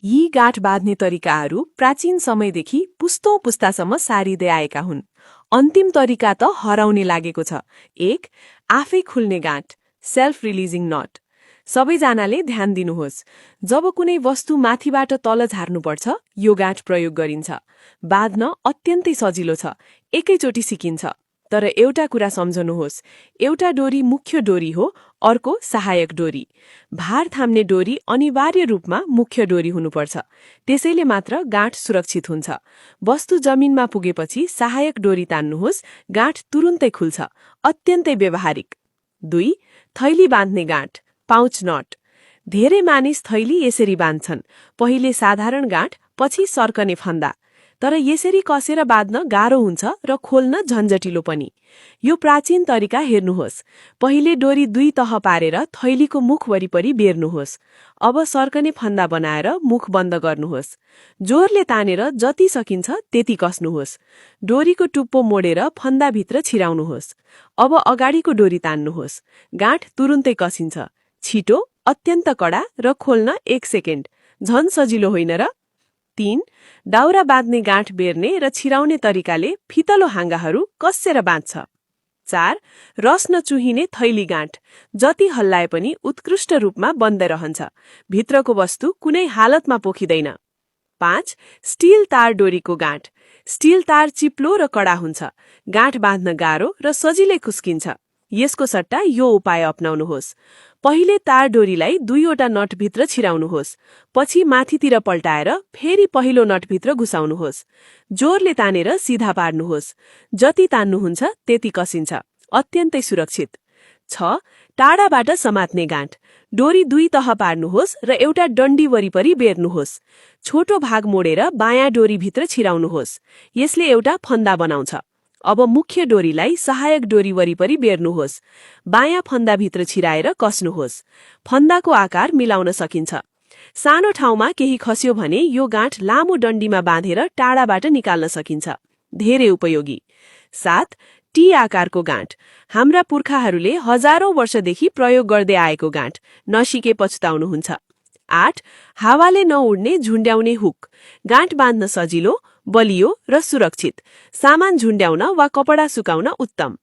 यी गाँठ बाँध्ने तरिकाहरू प्राचीन समयदेखि पुस्तौं पुस्तासम्म सारिँदै आएका हुन्। अन्तिम तरिका त हराउने लागेको छ। 1. आफै खुल्ने गाँठ, सेल्फ रिलिजिङ नट। सबैजनाले ध्यान दिनुहोस्। जब कुनै वस्तु माथिबाट तल झार्नुपर्छ, यो गाँठ प्रयोग गरिन्छ। बाँध्न अत्यन्तै सजिलो छ, एकैचोटि सिकिन्छ। तर एउटा कुरा सम्झनुहोस्, एउटा डोरी मुख्य डोरी हो, अर्को सहायक डोरी। भार थाम्ने डोरी अनिवार्य रूपमा मुख्य डोरी हुनुपर्छ। त्यसैले मात्र गाँठ सुरक्षित हुन्छ। वस्तु जमिनमा पुगेपछि सहायक डोरी तान्नुहोस्, गाँठ तुरुन्तै खुल्छ। अत्यन्तै व्यावहारिक। 2. थैली बाँध्ने गाँठ, पाउच नट। धेरै मानिस थैली यसरी बाँध्छन्, पहिले साधारण गाँठ, पछि सर्कने फन्दा। तर यसरी कसेर बाँध्न गाह्रो हुन्छ र खोल्न झन्झटिलो पनि। यो प्राचीन तरिका हेर्नुहोस्। पहिले डोरी 2 तह पारेर थैलीको मुख वरिपरि बेर्नुहोस्। अब सर्कने फन्दा बनाएर मुख बन्द गर्नुहोस्। जोरले तानेर जति सकिन्छ त्यति कसनुहोस्। डोरीको टुप्पो मोडेर फन्दाभित्र छिराउनुहोस्। अब अगाडिको डोरी तान्नुहोस्। गाँठ तुरुन्तै कसिन्छ। छिटो, अत्यन्त कडा र खोल्न 1 सेकेन्ड। झन सजिलो होइन र? 3. दाउरा बाँध्ने गाँठ बेर्ने र छिराउने तरिकाले फितलो हाँगाहरू कस्सेर बाँध्छ। 4. रस नचुहिने थैली गाँठ, जति हल्लाए पनि उत्कृष्ट रूपमा बन्द रहन्छ। भित्रको वस्तु कुनै हालतमा पोखिँदैन। 5. स्टिल तार डोरीको गाँठ। स्टिल तार चिप्लो र कडा हुन्छ। गाँठ बाँध्न गाह्रो र सजिलै खुस्किन्छ। यसको सट्टा यो उपाय अपनाउनुहोस्। पहिले तार डोरीलाई 2वटा नटभित्र छिराउनुहोस्। पछि माथितिर पल्टाएर फेरि पहिलो नटभित्र घुसाउनुहोस्। जोरले तानेर सिधा पार्नुहोस्। जति तान्नुहुन्छ त्यति कसिन्छ। अत्यन्तै सुरक्षित। 6. टाढाबाट समात्ने गाँठ। डोरी 2 तह पार्नुहोस् र एउटा डन्डी वरिपरि बेर्नुहोस्। छोटो भाग मोडेर बायाँ डोरीभित्र छिराउनुहोस्। यसले एउटा फन्दा बनाउँछ। अब मुख्य डोरीलाई सहायक डोरी वरिपरि बेर्नुहोस्। बायाँ फन्दाभित्र छिराएर कसनुहोस्। फन्दाको आकार मिलाउन सकिन्छ। सानो ठाउँमा केही खस्यो भने यो गाँठ लामो डन्डीमा बाँधेर टाढाबाट निकाल्न सकिन्छ। धेरै उपयोगी। 7. टी आकारको गाँठ। हाम्रा पुर्खाहरूले हजारौं वर्षदेखि प्रयोग गर्दै आएको गाँठ। नसिके पछुताउनुहुन्छ। 8. हावाले नउड्ने झुन्ड्याउने हुक। गाँठ बाँध्न सजिलो, बलियो र सुरक्षित। सामान झुन्ड्याउन वा कपडा सुकाउन उत्तम।